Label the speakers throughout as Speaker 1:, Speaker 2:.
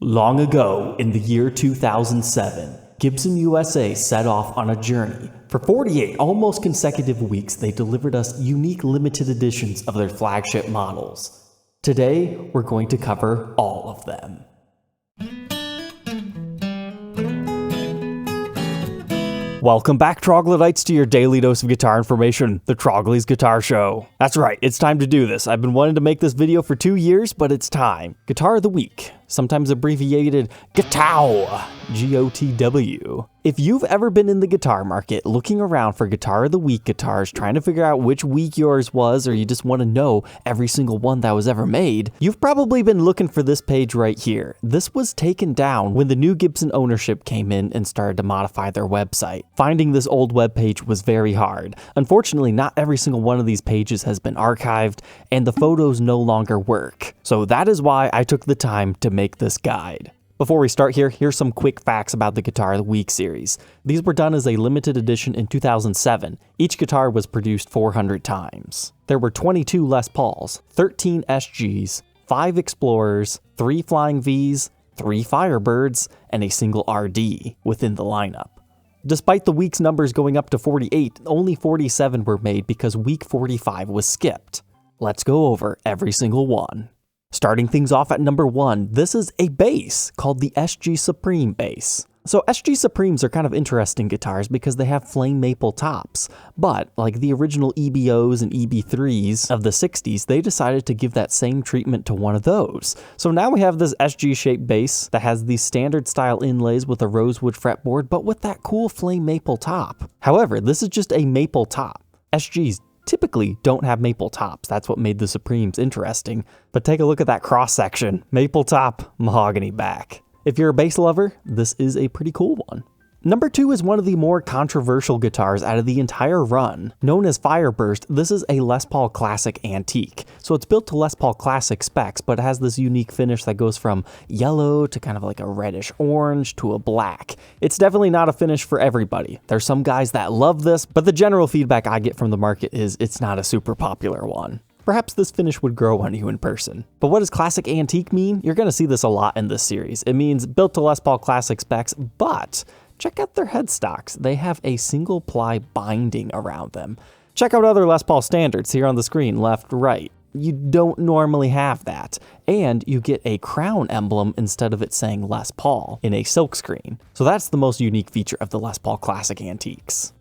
Speaker 1: Long ago, in the year 2007, Gibson USA set off on a journey. For 48 almost consecutive weeks, they delivered us unique limited editions of their flagship models. Today, we're going to cover all of them. Welcome back, Troglodytes, to your daily dose of guitar information, the Trogly's Guitar Show. That's right, it's time to do this. I've been wanting to make this video for 2 years, but it's time. Guitar of the Week, sometimes abbreviated GOTW, G-O-T-W. If you've ever been in the guitar market looking around for Guitar of the Week guitars, trying to figure out which week yours was, or you just want to know every single one that was ever made, you've probably been looking for this page right here. This was taken down when the new Gibson ownership came in and started to modify their website. Finding this old webpage was very hard. Unfortunately, not every single one of these pages has been archived, and the photos no longer work. So that is why I took the time to make this guide. Before we start here, here's some quick facts about the Guitar of the Week series. These were done as a limited edition in 2007. Each guitar was produced 400 times. There were 22 Les Pauls, 13 SGs, 5 Explorers, 3 Flying Vs, 3 Firebirds, and a single RD within the lineup. Despite the week's numbers going up to 48, only 47 were made because week 45 was skipped. Let's go over every single one. Starting things off at number 1, this is a bass called the SG Supreme bass. So SG Supremes are kind of interesting guitars because they have flame maple tops, but like the original EBOs and EB3s of the 60s, they decided to give that same treatment to one of those. So now we have this SG shaped bass that has these standard style inlays with a rosewood fretboard, but with that cool flame maple top. However, this is just a maple top. SGs typically don't have maple tops. That's what made the Supremes interesting. But take a look at that cross section. Maple top, mahogany back. If you're a bass lover, this is a pretty cool one. Number 2 is one of the more controversial guitars out of the entire run. Known as Fireburst, this is a Les Paul Classic Antique. So it's built to Les Paul Classic specs, but it has this unique finish that goes from yellow to kind of like a reddish orange to a black. It's definitely not a finish for everybody. There's some guys that love this, but the general feedback I get from the market is it's not a super popular one. Perhaps this finish would grow on you in person. But what does classic antique mean? You're going to see this a lot in this series. It means built to Les Paul Classic specs, but check out their headstocks. They have a single ply binding around them. Check out other Les Paul standards here on the screen, left, right. You don't normally have that. And you get a crown emblem instead of it saying Les Paul in a silkscreen. So that's the most unique feature of the Les Paul Classic Antiques.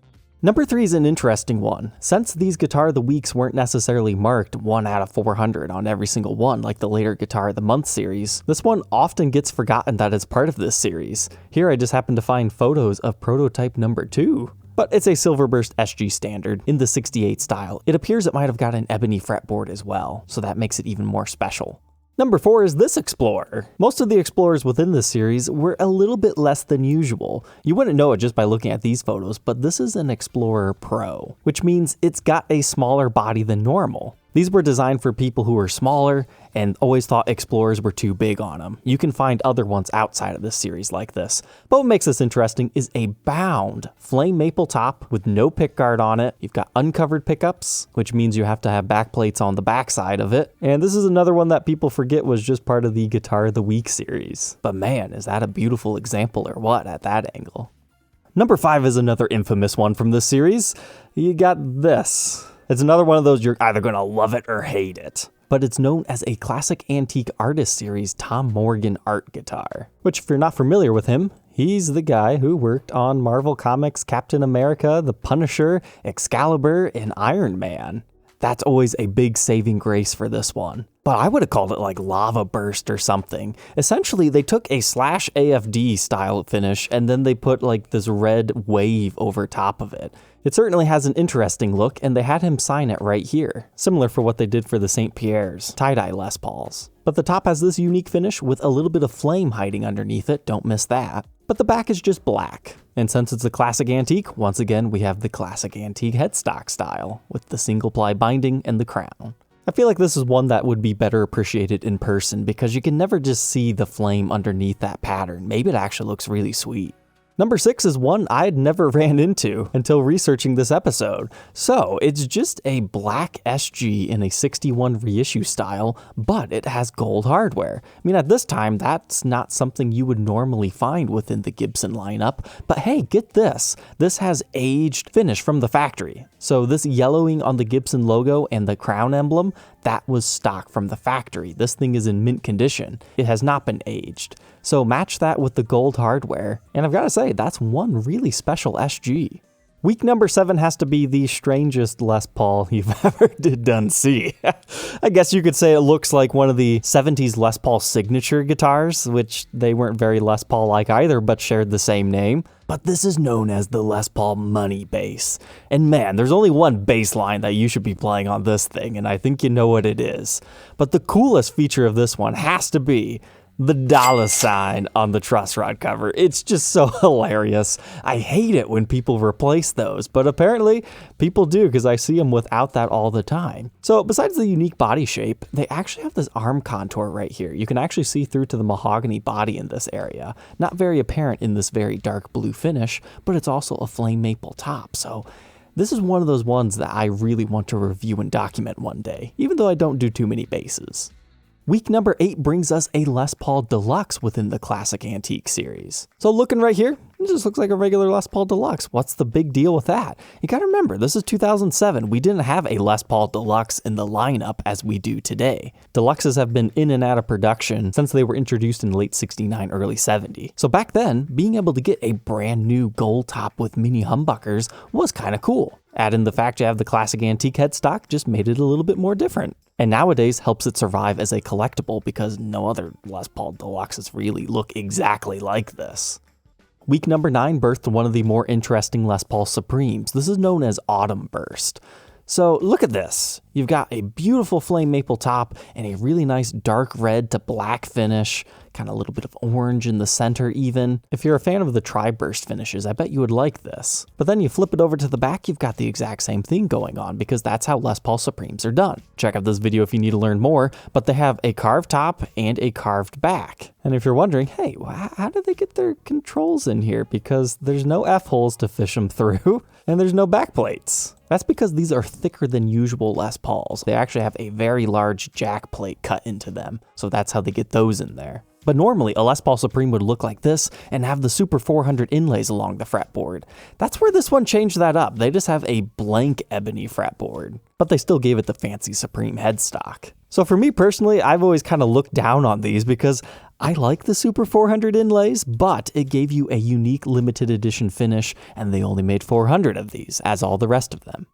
Speaker 1: Number 3 is an interesting one. Since these Guitar of the Weeks weren't necessarily marked 1 out of 400 on every single one like the later Guitar of the Month series, this one often gets forgotten that it's part of this series. Here I just happen to find photos of prototype number 2. But it's a Silverburst SG standard in the 68 style. It appears it might have got an ebony fretboard as well, so that makes it even more special. Number 4 is this Explorer. Most of the Explorers within this series were a little bit less than usual. You wouldn't know it just by looking at these photos, but this is an Explorer Pro, which means it's got a smaller body than normal. These were designed for people who are smaller and always thought Explorers were too big on them. You can find other ones outside of this series like this. But what makes this interesting is a bound flame maple top with no pickguard on it. You've got uncovered pickups, which means you have to have back plates on the backside of it. And this is another one that people forget was just part of the Guitar of the Week series. But man, is that a beautiful example or what at that angle? Number 5 is another infamous one from this series. You got this. It's another one of those you're either going to love it or hate it. But it's known as a Classic Antique Artist Series Tom Morgan art guitar. Which, if you're not familiar with him, he's the guy who worked on Marvel Comics, Captain America, The Punisher, Excalibur, and Iron Man. That's always a big saving grace for this one. But I would have called it like Lava Burst or something. Essentially, they took a slash AFD style finish and then they put like this red wave over top of it. It certainly has an interesting look, and they had him sign it right here, similar for what they did for the St. Pierre's tie-dye Les Pauls. But the top has this unique finish with a little bit of flame hiding underneath it, don't miss that. But the back is just black. And since it's a classic antique, once again we have the classic antique headstock style, with the single ply binding and the crown. I feel like this is one that would be better appreciated in person because you can never just see the flame underneath that pattern. Maybe it actually looks really sweet. Number 6 is one I had never ran into until researching this episode. So it's just a black SG in a 61 reissue style, but it has gold hardware. I mean, at this time, that's not something you would normally find within the Gibson lineup, but hey, get this. This has aged finish from the factory. So this yellowing on the Gibson logo and the crown emblem, that was stock from the factory. This thing is in mint condition. It has not been aged. So match that with the gold hardware, and I've got to say, that's one really special SG. Week number 7 has to be the strangest Les Paul you've ever done see. I guess you could say it looks like one of the 70s Les Paul signature guitars, which they weren't very Les Paul-like either, but shared the same name. But this is known as the Les Paul Money Bass. And man, there's only one bass line that you should be playing on this thing, and I think you know what it is. But the coolest feature of this one has to be the $sign on the truss rod cover. It's just so hilarious. I hate it when people replace those, but apparently people do because I see them without that all the time. So besides the unique body shape, they actually have this arm contour right here. You can actually see through to the mahogany body in this area. Not very apparent in this very dark blue finish, but it's also a flame maple top. So this is one of those ones that I really want to review and document one day, even though I don't do too many basses. Week number 8 brings us a Les Paul Deluxe within the Classic Antique series. So looking right here, it just looks like a regular Les Paul Deluxe. What's the big deal with that? You gotta remember, this is 2007. We didn't have a Les Paul Deluxe in the lineup as we do today. Deluxes have been in and out of production since they were introduced in late 69, early 70. So back then, being able to get a brand new gold top with mini humbuckers was kind of cool. Add in the fact you have the Classic Antique headstock just made it a little bit more different. And nowadays helps it survive as a collectible because no other Les Paul Deluxes really look exactly like this. Week number 9 birthed one of the more interesting Les Paul Supremes. This is known as Unburst. So look at this. You've got a beautiful flame maple top and a really nice dark red to black finish, kind of a little bit of orange in the center even. If you're a fan of the tri-burst finishes, I bet you would like this. But then you flip it over to the back, you've got the exact same thing going on because that's how Les Paul Supremes are done. Check out this video if you need to learn more, but they have a carved top and a carved back. And if you're wondering, hey, how did they get their controls in here? Because there's no F-holes to fish them through and there's no back plates. That's because these are thicker than usual Les Pauls. They actually have a very large jack plate cut into them, so that's how they get those in there. But normally, a Les Paul Supreme would look like this and have the Super 400 inlays along the fretboard. That's where this one changed that up. They just have a blank ebony fretboard, but they still gave it the fancy Supreme headstock. So for me personally, I've always kind of looked down on these because I like the Super 400 inlays, but it gave you a unique limited edition finish, and they only made 400 of these, as all the rest of them.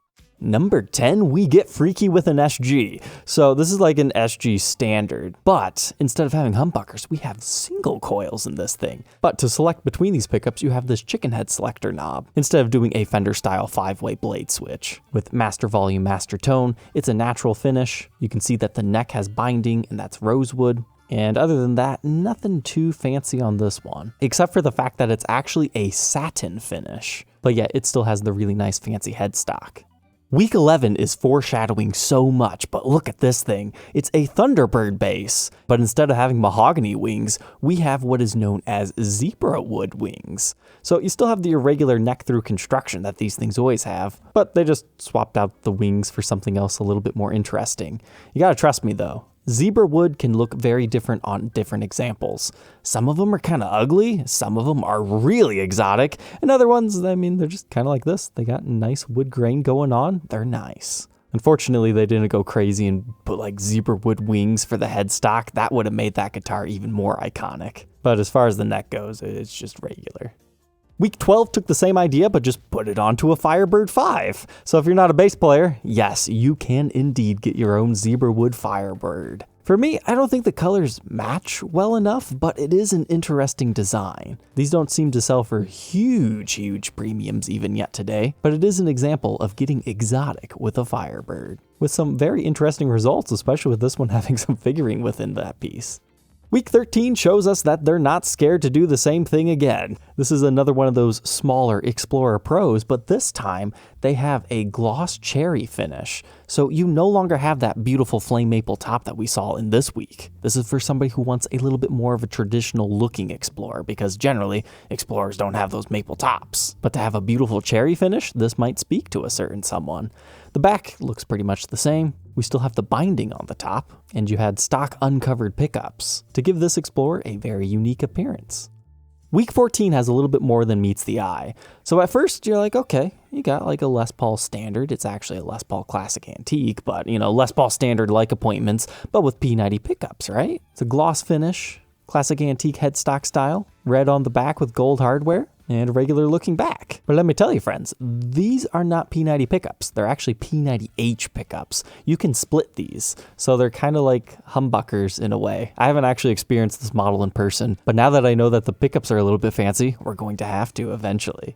Speaker 1: Number 10, we get freaky with an SG. So this is like an SG standard, but instead of having humbuckers, we have single coils in this thing. But to select between these pickups, you have this chicken head selector knob, instead of doing a Fender style 5-way blade switch. With master volume, master tone, it's a natural finish. You can see that the neck has binding, and that's rosewood. And other than that, nothing too fancy on this one, except for the fact that it's actually a satin finish. But yet it still has the really nice fancy headstock. Week 11 is foreshadowing so much, but look at this thing. It's a Thunderbird bass, but instead of having mahogany wings, we have what is known as zebra wood wings. So you still have the irregular neck-through construction that these things always have, but they just swapped out the wings for something else a little bit more interesting. You gotta trust me though. Zebra wood can look very different on different examples. Some of them are kind of ugly, some of them are really exotic, and other ones, I mean, they're just kind of like this. They got nice wood grain going on, they're nice. Unfortunately, they didn't go crazy and put like zebra wood wings for the headstock. That would have made that guitar even more iconic. But as far as the neck goes, it's just regular. Week 12 took the same idea, but just put it onto a Firebird 5. So if you're not a bass player, yes, you can indeed get your own zebra wood Firebird. For me, I don't think the colors match well enough, but it is an interesting design. These don't seem to sell for huge premiums even yet today, but it is an example of getting exotic with a Firebird, with some very interesting results, especially with this one having some figuring within that piece. Week 13 shows us that they're not scared to do the same thing again. This is another one of those smaller Explorer Pros, but this time they have a gloss cherry finish. So you no longer have that beautiful flame maple top that we saw in this week. This is for somebody who wants a little bit more of a traditional looking Explorer, because generally Explorers don't have those maple tops. But to have a beautiful cherry finish, this might speak to a certain someone. The back looks pretty much the same. We still have the binding on the top, and you had stock uncovered pickups to give this Explorer a very unique appearance. Week 14 has a little bit more than meets the eye. So at first you're like, okay, you got like a Les Paul Standard. It's actually a Les Paul Classic Antique, but Les Paul Standard like appointments, but with P90 pickups, right? It's a gloss finish, Classic Antique headstock style, red on the back with gold hardware, and a regular looking back. But let me tell you, friends, these are not P90 pickups. They're actually P90H pickups. You can split these, so they're kind of like humbuckers in a way. I haven't actually experienced this model in person, but now that I know that the pickups are a little bit fancy, we're going to have to eventually.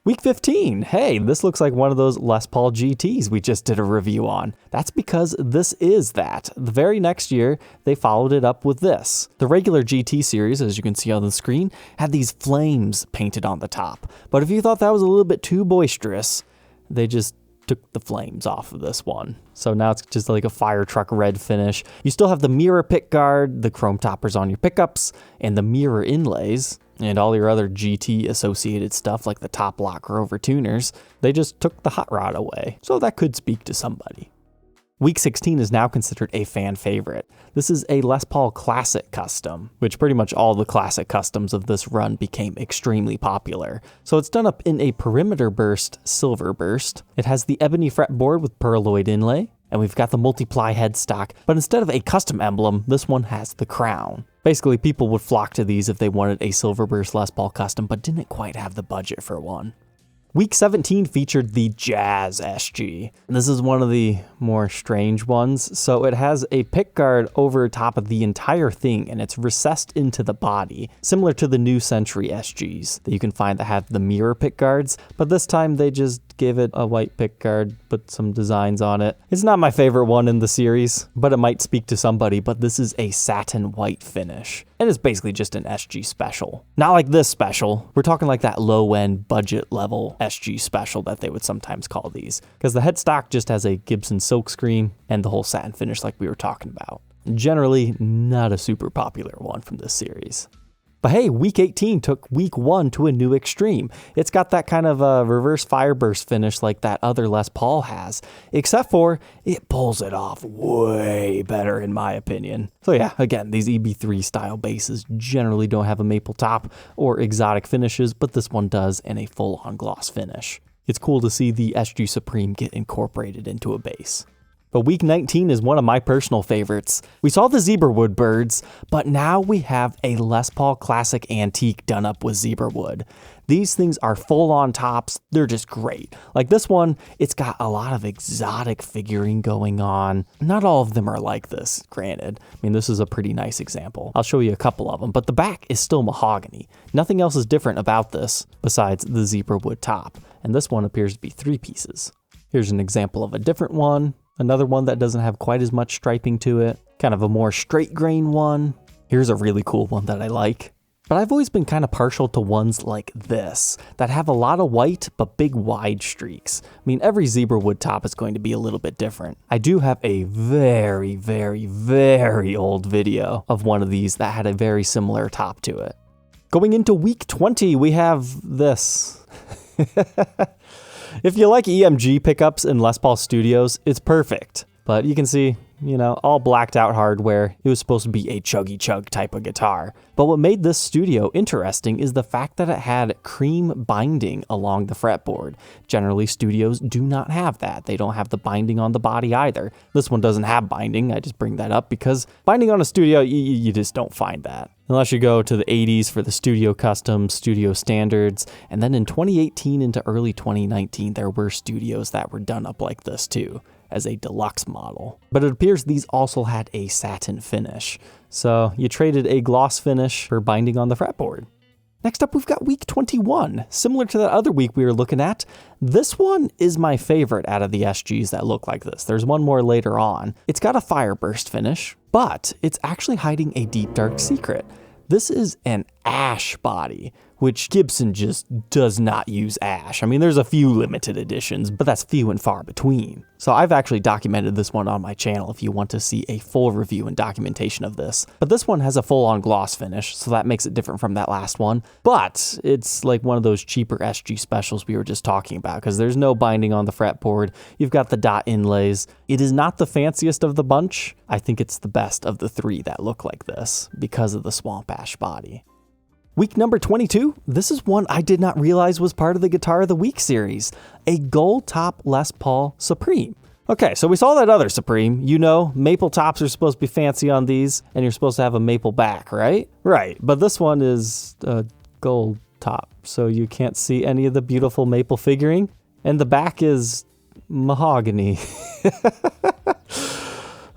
Speaker 1: Week 15, hey, this looks like one of those Les Paul GTs we just did a review on. That's because this is that. The very next year, they followed it up with this. The regular GT series, as you can see on the screen, had these flames painted on the top. But if you thought that was a little bit too boisterous, they just took the flames off of this one. So now it's just like a fire truck red finish. You still have the mirror pick guard, the chrome toppers on your pickups, and the mirror inlays, and all your other GT associated stuff like the top lock rover tuners. They just took the hot rod away. So that could speak to somebody. Week 16 is now considered a fan favorite. This is a Les Paul Classic Custom, which pretty much all the Classic Customs of this run became extremely popular. So it's done up in a perimeter burst Silverburst. It has the ebony fretboard with pearloid inlay, and we've got the multiply headstock, but instead of a custom emblem, this one has the crown. Basically, people would flock to these if they wanted a Silverburst Les Paul Custom, but didn't quite have the budget for one. Week 17 featured the Jazz SG. This is one of the more strange ones. So it has a pickguard over top of the entire thing, and it's recessed into the body, similar to the New Century SGs that you can find that have the mirror pickguards, but this time they just gave it a white pickguard, put some designs on it. It's not my favorite one in the series, but it might speak to somebody, but this is a satin white finish. And it's basically just an SG Special. Not like this Special. We're talking like that low-end budget level SG Special that they would sometimes call these, because the headstock just has a Gibson silkscreen and the whole satin finish like we were talking about. Generally, not a super popular one from this series. But hey, week 18 took week 1 to a new extreme. It's got that kind of reverse Fireburst finish like that other Les Paul has, except for it pulls it off way better in my opinion. So yeah, again, these EB3 style bases generally don't have a maple top or exotic finishes, but this one does, and a full-on gloss finish. It's cool to see the SG Supreme get incorporated into a base. But week 19 is one of my personal favorites. We saw the zebrawood birds, but now we have a Les Paul Classic Antique done up with zebrawood. These things are full-on tops. They're just great. Like this one, it's got a lot of exotic figuring going on. Not all of them are like this, granted. I mean, this is a pretty nice example. I'll show you a couple of them, but the back is still mahogany. Nothing else is different about this besides the zebrawood top. And this one appears to be 3 pieces. Here's an example of a different one. Another one that doesn't have quite as much striping to it. Kind of a more straight grain one. Here's a really cool one that I like. But I've always been kind of partial to ones like this, that have a lot of white but big wide streaks. I mean, every zebrawood top is going to be a little bit different. I do have a very, very, very old video of one of these that had a very similar top to it. Going into week 20, we have this. If you like EMG pickups in Les Paul Studios, it's perfect. But you can see, all blacked out hardware. It was supposed to be a chuggy chug type of guitar. But what made this Studio interesting is the fact that it had cream binding along the fretboard. Generally, Studios do not have that. They don't have the binding on the body either. This one doesn't have binding. I just bring that up because binding on a Studio, you just don't find that. Unless you go to the 80s for the Studio Customs, Studio Standards, and then in 2018 into early 2019, there were Studios that were done up like this too, as a deluxe model. But it appears these also had a satin finish. So you traded a gloss finish for binding on the fretboard. Next up, we've got week 21. Similar to that other week we were looking at, this one is my favorite out of the SGs that look like this. There's one more later on. It's got a Fireburst finish, but it's actually hiding a deep dark secret. This is an ash body, which Gibson just does not use ash. I mean, there's a few limited editions, but that's few and far between. So I've actually documented this one on my channel if you want to see a full review and documentation of this. But this one has a full-on gloss finish, so that makes it different from that last one. But it's like one of those cheaper SG specials we were just talking about, because there's no binding on the fretboard. You've got the dot inlays. It is not the fanciest of the bunch. I think it's the best of the three that look like this because of the swamp ash body. Week number 22, this is one I did not realize was part of the Guitar of the Week series, a Goldtop Les Paul Supreme. Okay, so we saw that other Supreme. You know, maple tops are supposed to be fancy on these, and you're supposed to have a maple back, right? Right, but this one is a gold top, so you can't see any of the beautiful maple figuring, and the back is mahogany.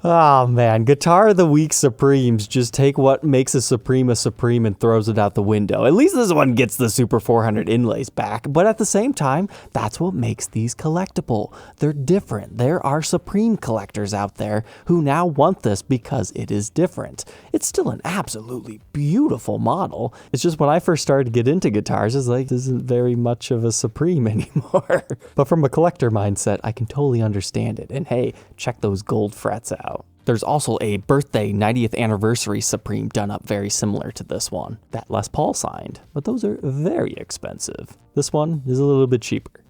Speaker 1: Oh man, Guitar of the Week Supremes just take what makes a Supreme and throws it out the window. At least this one gets the Super 400 inlays back, but at the same time, that's what makes these collectible. They're different. There are Supreme collectors out there who now want this because it is different. It's still an absolutely beautiful model. It's just when I first started to get into guitars, it's like, this isn't very much of a Supreme anymore. But from a collector mindset, I can totally understand it. And hey, check those gold frets out. There's also a birthday 90th anniversary Supreme done up very similar to this one that Les Paul signed, but those are very expensive. This one is a little bit cheaper.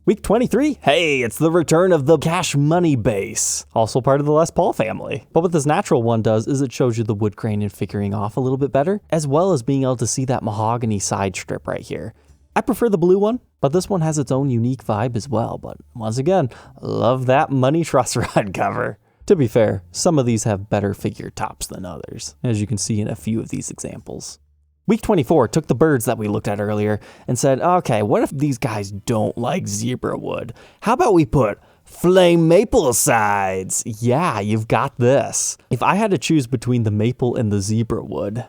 Speaker 1: Week 23, hey, it's the return of the Cash Money bass, also part of the Les Paul family. But what this natural one does is it shows you the wood grain and figuring off a little bit better, as well as being able to see that mahogany side strip right here. I prefer the blue one, but this one has its own unique vibe as well. But once again, love that money truss rod cover. To be fair, some of these have better figured tops than others, as you can see in a few of these examples. Week 24 took the birds that we looked at earlier and said, okay, what if these guys don't like zebra wood? How about we put flame maple sides? Yeah, you've got this. If I had to choose between the maple and the zebra wood,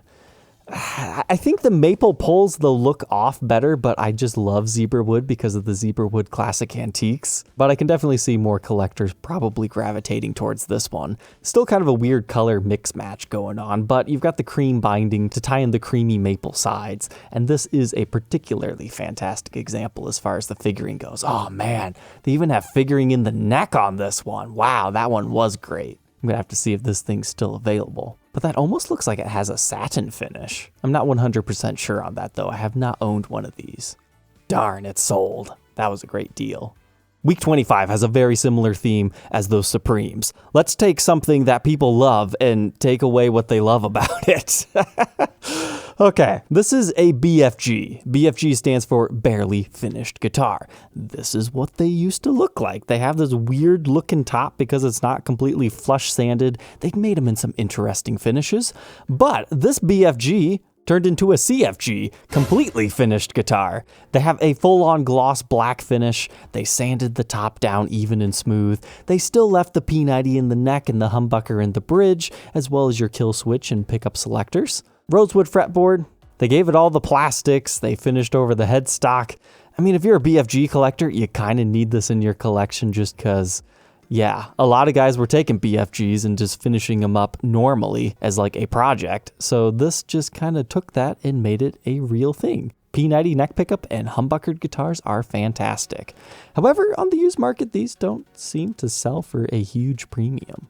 Speaker 1: I think the maple pulls the look off better, but I just love zebra wood because of the zebra wood classic antiques. But I can definitely see more collectors probably gravitating towards this one. Still kind of a weird color mix match going on, but you've got the cream binding to tie in the creamy maple sides. And this is a particularly fantastic example as far as the figuring goes. Oh man, they even have figuring in the neck on this one. Wow, that one was great. I'm gonna have to see if this thing's still available. But that almost looks like it has a satin finish. I'm not 100% sure on that though. I have not owned one of these. Darn, it's sold. That was a great deal. Week 25 has a very similar theme as those Supremes. Let's take something that people love and take away what they love about it. Okay, this is a BFG. BFG stands for Barely Finished Guitar. This is what they used to look like. They have this weird looking top because it's not completely flush sanded. They made them in some interesting finishes. But this BFG turned into a CFG, completely finished guitar. They have a full-on gloss black finish. They sanded the top down even and smooth. They still left the P90 in the neck and the humbucker in the bridge, as well as your kill switch and pickup selectors. Rosewood fretboard, they gave it all the plastics. They finished over the headstock. I mean, if you're a BFG collector, you kind of need this in your collection just because, yeah, a lot of guys were taking BFGs and just finishing them up normally as like a project. So this just kind of took that and made it a real thing. P90 neck pickup and humbuckered guitars are fantastic. However, on the used market, these don't seem to sell for a huge premium.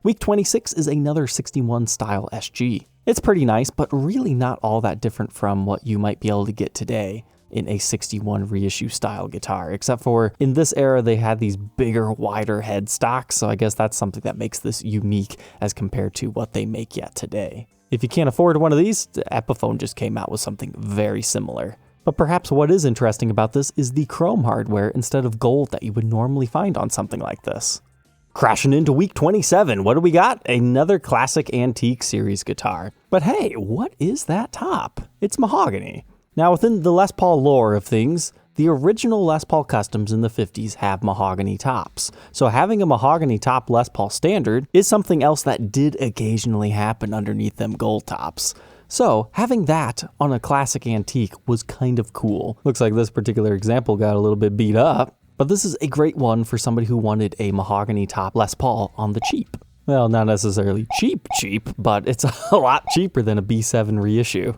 Speaker 1: Week 26 is another 61 style SG. It's pretty nice, but really not all that different from what you might be able to get today in a 61 reissue style guitar, except for in this era they had these bigger, wider headstocks, so I guess that's something that makes this unique as compared to what they make yet today. If you can't afford one of these, Epiphone just came out with something very similar. But perhaps what is interesting about this is the chrome hardware instead of gold that you would normally find on something like this. Crashing into week 27, what do we got? Another classic antique series guitar. But hey, what is that top? It's mahogany. Now within the Les Paul lore of things, the original Les Paul Customs in the 50s have mahogany tops. So having a mahogany top Les Paul standard is something else that did occasionally happen underneath them gold tops. So having that on a classic antique was kind of cool. Looks like this particular example got a little bit beat up, but this is a great one for somebody who wanted a mahogany top Les Paul on the cheap. Well, not necessarily cheap, but it's a lot cheaper than a B7 reissue.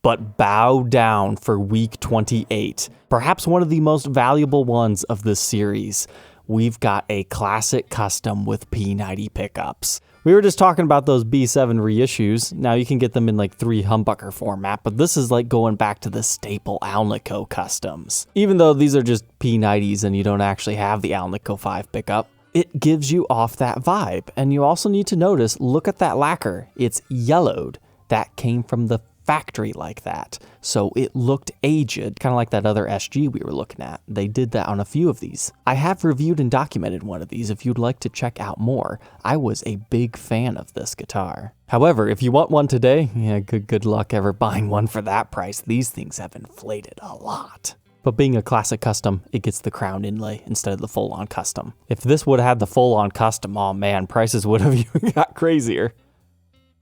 Speaker 1: But bow down for week 28, perhaps one of the most valuable ones of this series. We've got a classic custom with P90 pickups. We were just talking about those B7 reissues. Now you can get them in like 3 humbucker format, but this is like going back to the staple Alnico customs. Even though these are just P90s and you don't actually have the Alnico 5 pickup, it gives you off that vibe. And you also need to notice, look at that lacquer. It's yellowed. That came from the factory like that. So it looked aged, kind of like that other SG we were looking at. They did that on a few of these. I have reviewed and documented one of these if you'd like to check out more. I was a big fan of this guitar. However, if you want one today, yeah, good luck ever buying one for that price. These things have inflated a lot. But being a classic custom, it gets the crown inlay instead of the full-on custom. If this would have had the full-on custom, oh man, prices would have even got crazier.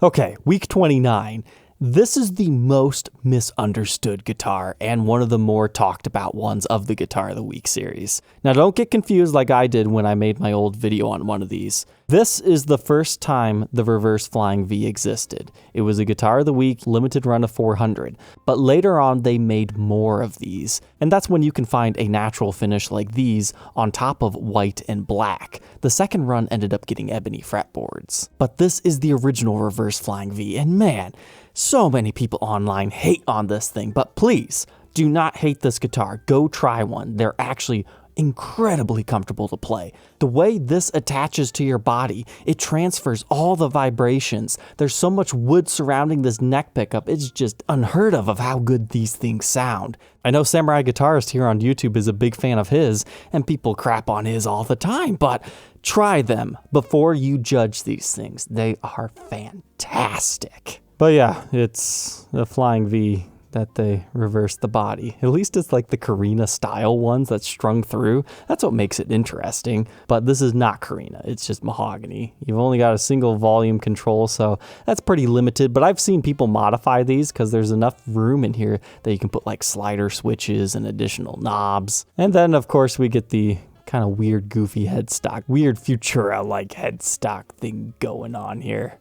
Speaker 1: Okay, week 29. This is the most misunderstood guitar and one of the more talked about ones of the Guitar of the Week series. Now don't get confused like I did when I made my old video on one of these. This is the first time the reverse flying V existed. It was a Guitar of the Week limited run of 400, but later on they made more of these. And that's when you can find a natural finish like these on top of white and black. The second run ended up getting ebony fretboards. But this is the original reverse flying V, and man, so many people online hate on this thing, but please do not hate this guitar. Go try one. They're actually incredibly comfortable to play. The way this attaches to your body, it transfers all the vibrations. There's so much wood surrounding this neck pickup. It's just unheard of how good these things sound. I know Samurai Guitarist here on YouTube is a big fan of his, and people crap on his all the time, but try them before you judge these things. They are fantastic. But yeah, it's a flying V that they reversed the body. At least it's like the Carina style ones that's strung through. That's what makes it interesting. But this is not Carina, it's just mahogany. You've only got a single volume control, so that's pretty limited. But I've seen people modify these because there's enough room in here that you can put like slider switches and additional knobs. And then of course we get the kind of weird goofy headstock, weird Futura-like headstock thing going on here.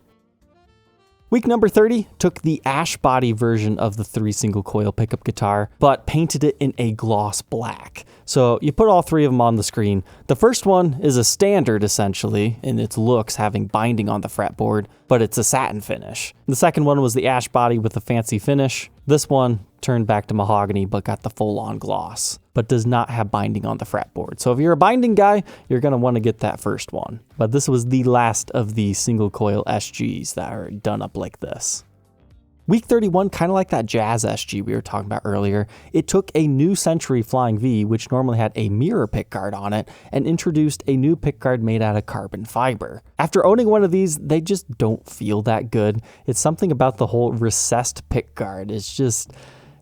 Speaker 1: Week number 30 took the ash body version of the 3 single coil pickup guitar, but painted it in a gloss black. So you put all 3 of them on the screen. The first one is a standard essentially in its looks, having binding on the fretboard, but it's a satin finish. The second one was the ash body with a fancy finish. This one turned back to mahogany but got the full-on gloss, but does not have binding on the fretboard. So if you're a binding guy, you're going to want to get that first one. But this was the last of the single coil SGs that are done up like this. Week 31, kind of like that Jazz SG we were talking about earlier, it took a new Century Flying V, which normally had a mirror pickguard on it, and introduced a new pickguard made out of carbon fiber. After owning one of these, they just don't feel that good. It's something about the whole recessed pickguard.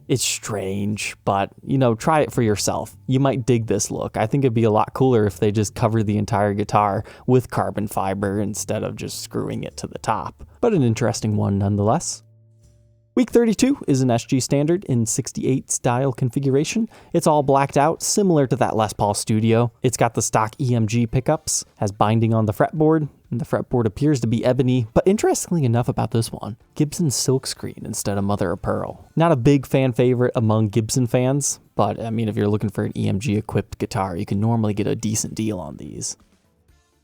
Speaker 1: It's strange, but, you know, try it for yourself. You might dig this look. I think it'd be a lot cooler if they just covered the entire guitar with carbon fiber instead of just screwing it to the top. But an interesting one nonetheless. Week 32 is an SG standard in 68 style configuration. It's all blacked out, similar to that Les Paul Studio. It's got the stock EMG pickups, has binding on the fretboard, and the fretboard appears to be ebony, but interestingly enough about this one, Gibson silkscreen instead of mother of pearl. Not a big fan favorite among Gibson fans, but I mean if you're looking for an EMG equipped guitar, you can normally get a decent deal on these.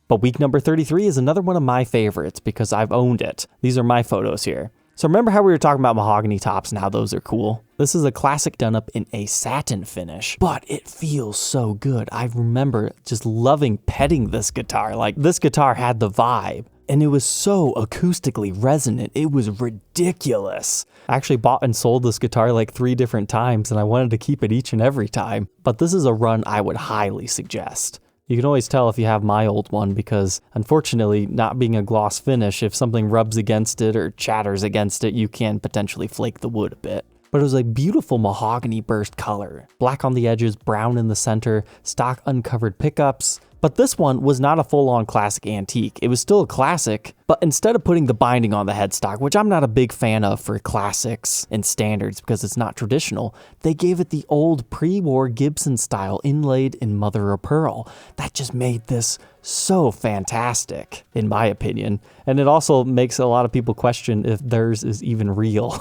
Speaker 1: But week number 33 is another one of my favorites because I've owned it. These are my photos here. So remember how we were talking about mahogany tops and how those are cool? This is a classic done up in a satin finish, but it feels so good. I remember just loving petting this guitar. Like, this guitar had the vibe, and it was so acoustically resonant. It was ridiculous. I actually bought and sold this guitar like 3 different times, and I wanted to keep it each and every time. But this is a run I would highly suggest. You can always tell if you have my old one because, unfortunately, not being a gloss finish, if something rubs against it or chatters against it, you can potentially flake the wood a bit. But it was a beautiful mahogany burst color. Black on the edges, brown in the center, stock uncovered pickups, But this one was not a full-on classic antique. It was still a classic, but instead of putting the binding on the headstock, which I'm not a big fan of for classics and standards because it's not traditional, they gave it the old pre-war Gibson style inlaid in mother of pearl. That just made this so fantastic, in my opinion. And it also makes a lot of people question if theirs is even real.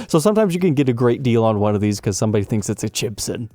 Speaker 1: So sometimes you can get a great deal on one of these because somebody thinks it's a Gibson.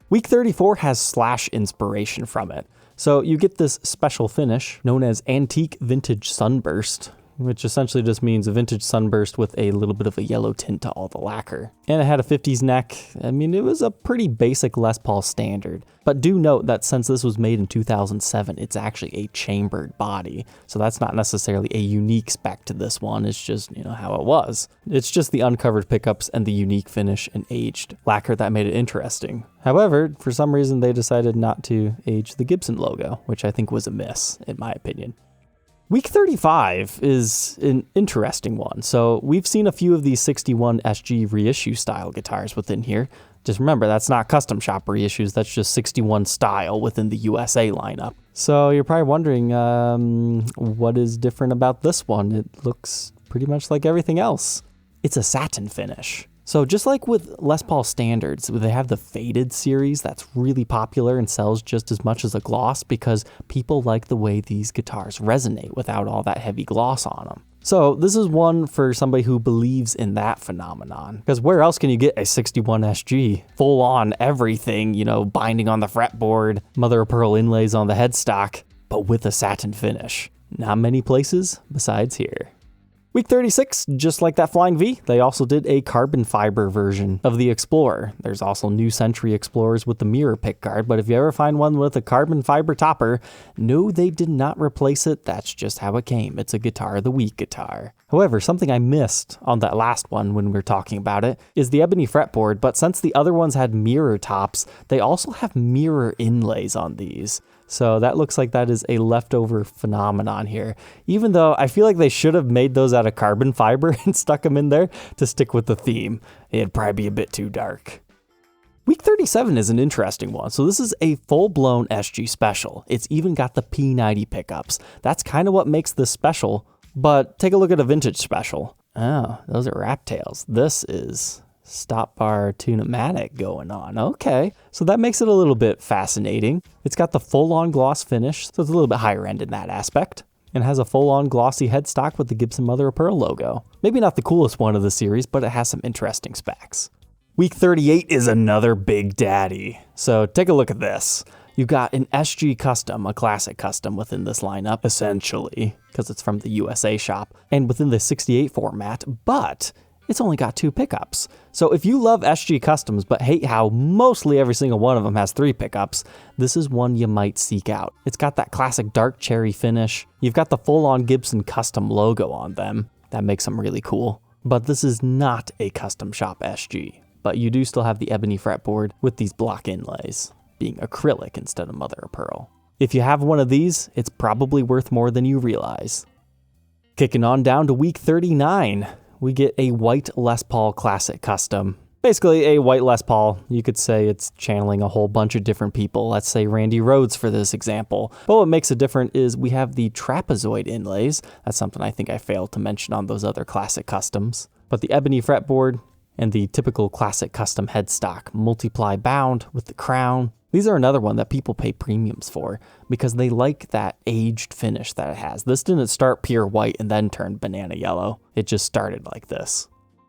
Speaker 1: Week 34 has slash inspiration from it. So you get this special finish known as Antique Vintage Sunburst, which essentially just means a vintage sunburst with a little bit of a yellow tint to all the lacquer. And it had a 50s neck. I mean, it was a pretty basic Les Paul standard. But do note that since this was made in 2007, it's actually a chambered body. So that's not necessarily a unique spec to this one. It's just, how it was. It's just the uncovered pickups and the unique finish and aged lacquer that made it interesting. However, for some reason, they decided not to age the Gibson logo, which I think was a miss, in my opinion. Week 35 is an interesting one. So we've seen a few of these 61 SG reissue style guitars within here. Just remember, that's not custom shop reissues, that's just 61 style within the USA lineup. So you're probably wondering, what is different about this one? It looks pretty much like everything else. It's a satin finish. So just like with Les Paul standards, they have the faded series that's really popular and sells just as much as a gloss because people like the way these guitars resonate without all that heavy gloss on them. So this is one for somebody who believes in that phenomenon, because where else can you get a 61 SG full on everything, binding on the fretboard, mother of pearl inlays on the headstock, but with a satin finish? Not many places besides here. Week 36, just like that Flying V, they also did a carbon fiber version of the Explorer. There's also New Century Explorers with the mirror pickguard, but if you ever find one with a carbon fiber topper, no, they did not replace it. That's just how it came. It's a Guitar of the Week guitar. However, something I missed on that last one when we were talking about it is the ebony fretboard, but since the other ones had mirror tops, they also have mirror inlays on these. So that looks like that is a leftover phenomenon here. Even though I feel like they should have made those out of carbon fiber and stuck them in there to stick with the theme. It'd probably be a bit too dark. Week 37 is an interesting one. So this is a full-blown SG Special. It's even got the P90 pickups. That's kind of what makes this special. But take a look at a vintage Special. Oh, those are rat tails. This is stop bar tune-o-matic going on. Okay, so that makes it a little bit fascinating. It's got the full-on gloss finish, so it's a little bit higher end in that aspect, and has a full-on glossy headstock with the Gibson mother of pearl logo. Maybe not the coolest one of the series, but it has some interesting specs. Week 38 is another big daddy. So take a look at this. You got an SG Custom, a classic custom within this lineup, essentially, because it's from the USA shop, and within the 68 format, but it's only got 2 pickups. So if you love SG Customs but hate how mostly every single one of them has 3 pickups, this is one you might seek out. It's got that classic dark cherry finish. You've got the full-on Gibson custom logo on them. That makes them really cool. But this is not a custom shop SG. But you do still have the ebony fretboard with these block inlays, being acrylic instead of mother of pearl. If you have one of these, it's probably worth more than you realize. Kicking on down to week 39. We get a white Les Paul Classic Custom. Basically a white Les Paul. You could say it's channeling a whole bunch of different people. Let's say Randy Rhoads for this example. But what makes it different is we have the trapezoid inlays. That's something I think I failed to mention on those other Classic Customs. But the ebony fretboard and the typical Classic Custom headstock, multiply bound with the crown. These are another one that people pay premiums for because they like that aged finish that it has. This didn't start pure white and then turn banana yellow. It just started like this.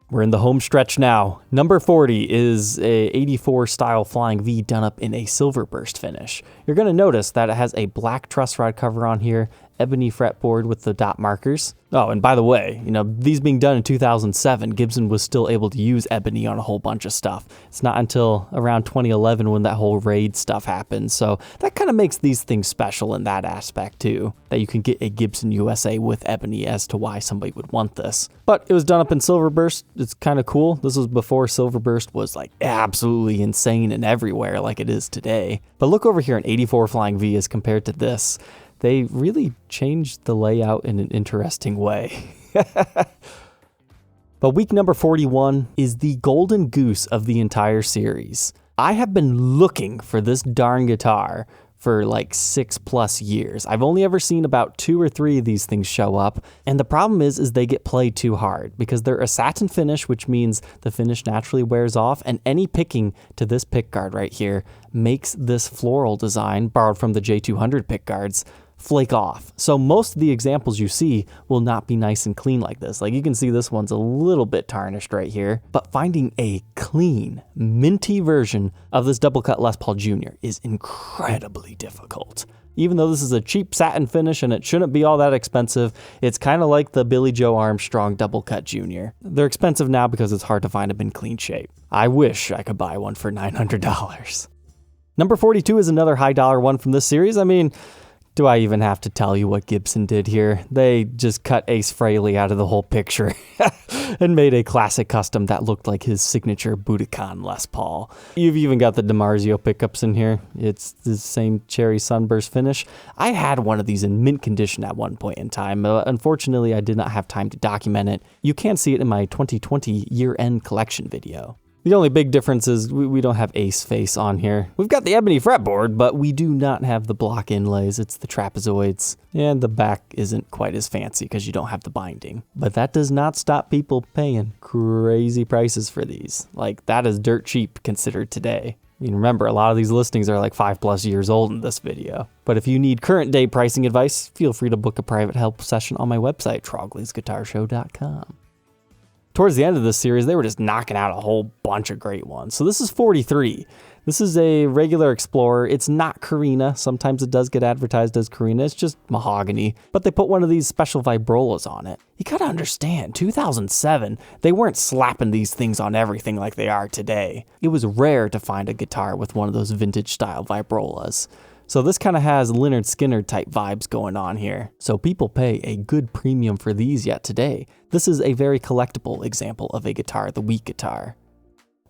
Speaker 1: We're in the home stretch now. Number 40 is a 84 style Flying V done up in a Silverburst finish. You're going to notice that it has a black truss rod cover on here, ebony fretboard with the dot markers. Oh, and by the way, these being done in 2007, Gibson was still able to use ebony on a whole bunch of stuff. It's not until around 2011 when that whole raid stuff happened. So that kind of makes these things special in that aspect too, that you can get a Gibson USA with ebony as to why somebody would want this. But it was done up in Silverburst. It's kind of cool. This was before Silverburst was like absolutely insane and everywhere like it is today. But look over here in 84 Flying V as compared to this. They really changed the layout in an interesting way. But week number 41 is the golden goose of the entire series. I have been looking for this darn guitar for like 6+ years. I've only ever seen about 2 or 3 of these things show up, and the problem is they get played too hard because they're a satin finish, which means the finish naturally wears off, and any picking to this pickguard right here makes this floral design, borrowed from the J200 pickguards, flake off. So most of the examples you see will not be nice and clean like this. Like you can see this one's a little bit tarnished right here, but finding a clean, minty version of this double cut Les Paul Jr. is incredibly difficult. Even though this is a cheap satin finish and it shouldn't be all that expensive, it's kind of like the Billy Joe Armstrong double cut Jr. They're expensive now because it's hard to find them in clean shape. I wish I could buy one for $900. Number 42 is another high dollar one from this series. I mean, do I even have to tell you what Gibson did here? They just cut Ace Frehley out of the whole picture and made a classic custom that looked like his signature Budokan Les Paul. You've even got the DiMarzio pickups in here. It's the same cherry sunburst finish. I had one of these in mint condition at one point in time. Unfortunately, I did not have time to document it. You can see it in my 2020 year-end collection video. The only big difference is we don't have Ace face on here. We've got the ebony fretboard, but we do not have the block inlays. It's the trapezoids. And the back isn't quite as fancy because you don't have the binding. But that does not stop people paying crazy prices for these. Like, that is dirt cheap considered today. I mean, remember, a lot of these listings are like 5+ years old in this video. But if you need current day pricing advice, feel free to book a private help session on my website, troglysguitarshow.com. Towards the end of this series, they were just knocking out a whole bunch of great ones. So this is 43. This is a regular Explorer. It's not Carina. Sometimes it does get advertised as Carina. It's just mahogany. But they put one of these special Vibrolas on it. You gotta understand, 2007, they weren't slapping these things on everything like they are today. It was rare to find a guitar with one of those vintage style Vibrolas. So this kind of has Lynyrd Skynyrd type vibes going on here. So people pay a good premium for these yet today. This is a very collectible example of a Guitar of the Week guitar.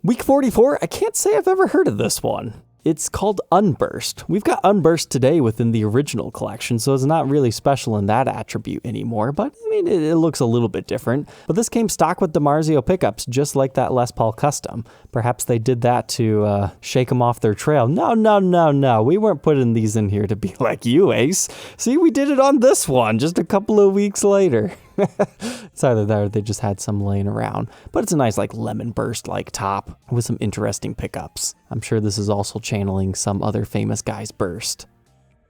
Speaker 1: Week 44, I can't say I've ever heard of this one. It's called Unburst. We've got Unburst today within the original collection, so it's not really special in that attribute anymore, but I mean, it looks a little bit different. But this came stock with DiMarzio pickups, just like that Les Paul Custom. Perhaps they did that to shake them off their trail. No. We weren't putting these in here to be like you, Ace. See, we did it on this one just a couple of weeks later. It's either that or they just had some laying around. But it's a nice like lemon burst like top with some interesting pickups. I'm sure this is also channeling some other famous guy's burst.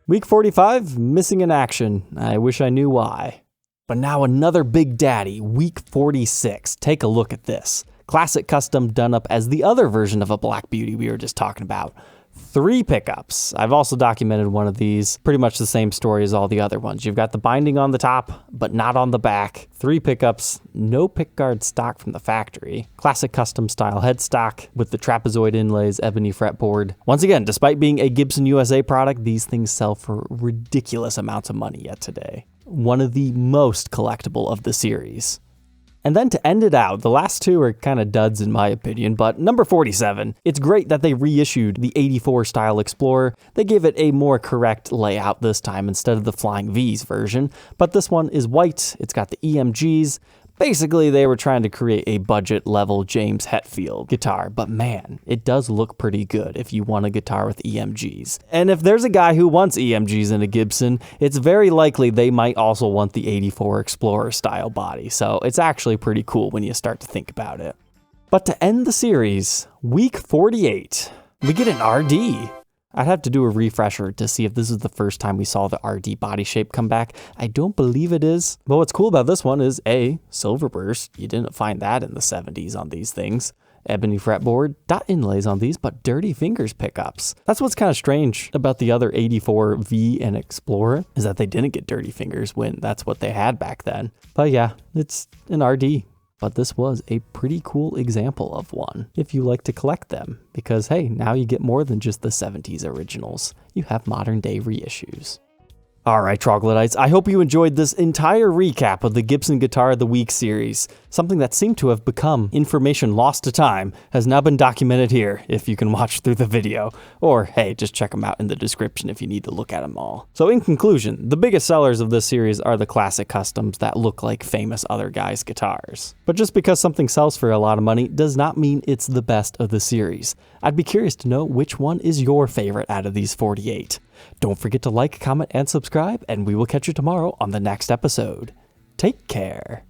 Speaker 1: Week 45, missing in action. I wish I knew why. But now another big daddy, week 46. Take a look at this. Classic custom done up as the other version of a Black Beauty we were just talking about. 3 pickups. I've also documented one of these. Pretty much the same story as all the other ones. You've got the binding on the top, but not on the back. 3 pickups, no pickguard stock from the factory. Classic custom style headstock with the trapezoid inlays, ebony fretboard. Once again, despite being a Gibson USA product, these things sell for ridiculous amounts of money yet today. One of the most collectible of the series. And then to end it out, the last 2 are kind of duds in my opinion, but number 47, it's great that they reissued the 84 style Explorer. They gave it a more correct layout this time instead of the Flying V's version, but this one is white, it's got the EMGs. Basically, they were trying to create a budget level James Hetfield guitar, but man, it does look pretty good if you want a guitar with EMGs. And if there's a guy who wants EMGs in a Gibson, it's very likely they might also want the 84 Explorer style body, so it's actually pretty cool when you start to think about it. But to end the series, week 48, we get an RD. I'd have to do a refresher to see if this is the first time we saw the RD body shape come back. I don't believe it is. But what's cool about this one is A, Silverburst. You didn't find that in the 70s on these things. Ebony fretboard, dot inlays on these, but dirty fingers pickups. That's what's kind of strange about the other 84 V and Explorer, is that they didn't get dirty fingers when that's what they had back then. But yeah, it's an RD. But this was a pretty cool example of one, if you like to collect them, because hey, now you get more than just the 70s originals. You have modern day reissues. Alright Troglodytes, I hope you enjoyed this entire recap of the Gibson Guitar of the Week series. Something that seemed to have become information lost to time has now been documented here if you can watch through the video. Or hey, just check them out in the description if you need to look at them all. So in conclusion, the biggest sellers of this series are the classic customs that look like famous other guys' guitars. But just because something sells for a lot of money does not mean it's the best of the series. I'd be curious to know which one is your favorite out of these 48. Don't forget to like, comment, and subscribe, and we will catch you tomorrow on the next episode. Take care.